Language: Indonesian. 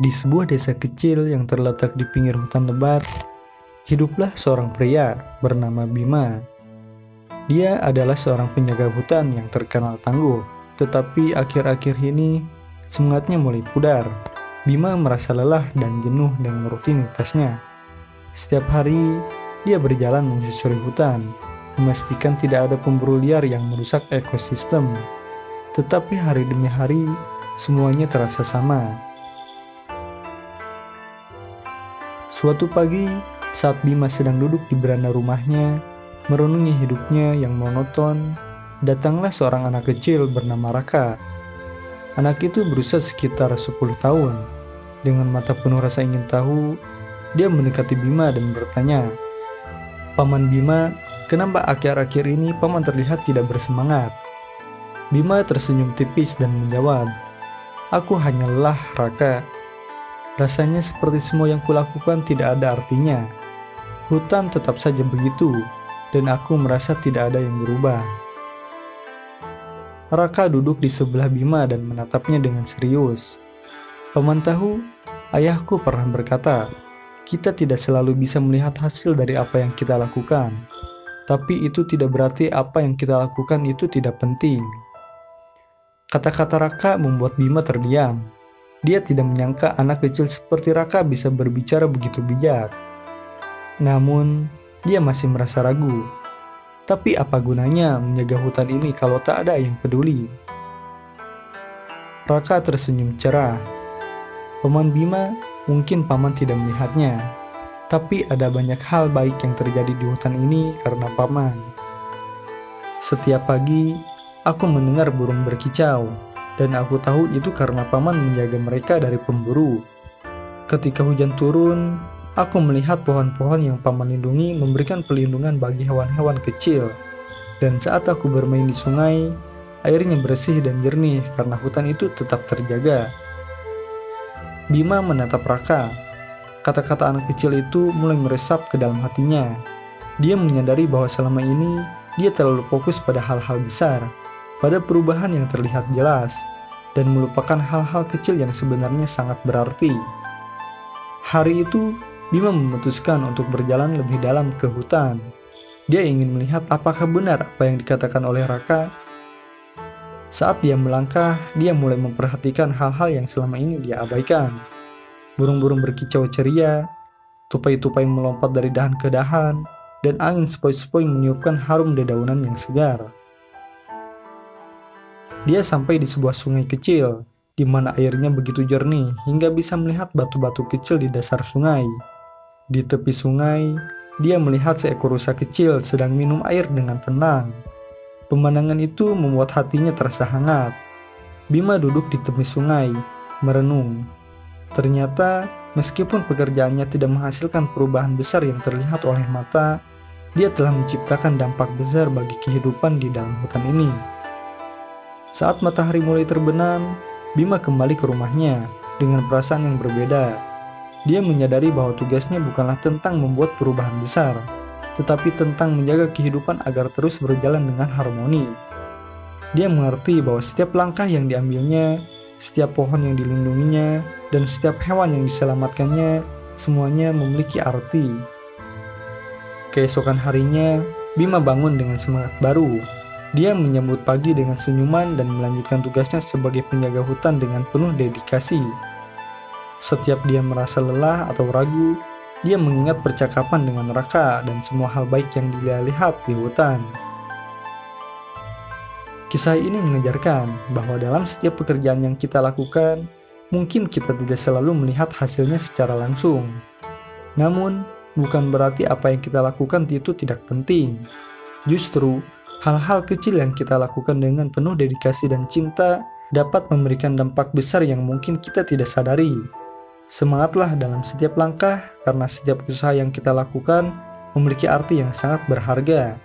Di sebuah desa kecil yang terletak di pinggir hutan lebat, hiduplah seorang pria bernama Bima. Dia adalah seorang penjaga hutan yang terkenal tangguh, tetapi akhir-akhir ini semangatnya mulai pudar. Bima merasa lelah dan jenuh dengan rutinitasnya. Setiap hari, dia berjalan menyusuri hutan, memastikan tidak ada pemburu liar yang merusak ekosistem. Tetapi hari demi hari, semuanya terasa sama. Suatu pagi, saat Bima sedang duduk di beranda rumahnya, merenungi hidupnya yang monoton, datanglah seorang anak kecil bernama Raka. Anak itu berusia sekitar 10 tahun. Dengan mata penuh rasa ingin tahu, dia mendekati Bima dan bertanya, "Paman Bima, kenapa akhir-akhir ini paman terlihat tidak bersemangat?" Bima tersenyum tipis dan menjawab, "Aku hanya lelah, Raka. Rasanya seperti semua yang kulakukan tidak ada artinya. Hutan tetap saja begitu, dan aku merasa tidak ada yang berubah." Raka duduk di sebelah Bima dan menatapnya dengan serius. "Paman tahu, ayahku pernah berkata, kita tidak selalu bisa melihat hasil dari apa yang kita lakukan. Tapi itu tidak berarti apa yang kita lakukan itu tidak penting." Kata-kata Raka membuat Bima terdiam. Dia tidak menyangka anak kecil seperti Raka bisa berbicara begitu bijak. Namun, dia masih merasa ragu. Tapi apa gunanya menjaga hutan ini kalau tak ada yang peduli? Raka tersenyum cerah. "Paman Bima, mungkin paman tidak melihatnya. Tapi ada banyak hal baik yang terjadi di hutan ini karena paman. Setiap pagi, aku mendengar burung berkicau. Dan aku tahu itu karena paman menjaga mereka dari pemburu. Ketika hujan turun, aku melihat pohon-pohon yang paman lindungi memberikan perlindungan bagi hewan-hewan kecil. Dan saat aku bermain di sungai, airnya bersih dan jernih karena hutan itu tetap terjaga." Bima menatap Raka. Kata-kata anak kecil itu mulai meresap ke dalam hatinya. Dia menyadari bahwa selama ini dia terlalu fokus pada hal-hal besar, pada perubahan yang terlihat jelas, dan melupakan hal-hal kecil yang sebenarnya sangat berarti. Hari itu, Bima memutuskan untuk berjalan lebih dalam ke hutan. Dia ingin melihat apakah benar apa yang dikatakan oleh Raka. Saat dia melangkah, dia mulai memperhatikan hal-hal yang selama ini dia abaikan. Burung-burung berkicau ceria, tupai-tupai melompat dari dahan ke dahan, dan angin sepoi-sepoi meniupkan harum dedaunan yang segar. Dia sampai di sebuah sungai kecil, di mana airnya begitu jernih hingga bisa melihat batu-batu kecil di dasar sungai. Di tepi sungai, dia melihat seekor rusa kecil sedang minum air dengan tenang. Pemandangan itu membuat hatinya terasa hangat. Bima duduk di tepi sungai, merenung. Ternyata, meskipun pekerjaannya tidak menghasilkan perubahan besar yang terlihat oleh mata, dia telah menciptakan dampak besar bagi kehidupan di dalam hutan ini. Saat matahari mulai terbenam, Bima kembali ke rumahnya dengan perasaan yang berbeda. Dia menyadari bahwa tugasnya bukanlah tentang membuat perubahan besar, tetapi tentang menjaga kehidupan agar terus berjalan dengan harmoni. Dia mengerti bahwa setiap langkah yang diambilnya, setiap pohon yang dilindunginya, dan setiap hewan yang diselamatkannya, semuanya memiliki arti. Keesokan harinya, Bima bangun dengan semangat baru. Dia menyambut pagi dengan senyuman dan melanjutkan tugasnya sebagai penjaga hutan dengan penuh dedikasi. Setiap dia merasa lelah atau ragu, dia mengingat percakapan dengan Raka dan semua hal baik yang dia lihat di hutan. Kisah ini mengajarkan bahwa dalam setiap pekerjaan yang kita lakukan, mungkin kita tidak selalu melihat hasilnya secara langsung. Namun, bukan berarti apa yang kita lakukan itu tidak penting. Justru, hal-hal kecil yang kita lakukan dengan penuh dedikasi dan cinta dapat memberikan dampak besar yang mungkin kita tidak sadari. Semangatlah dalam setiap langkah, karena setiap usaha yang kita lakukan memiliki arti yang sangat berharga.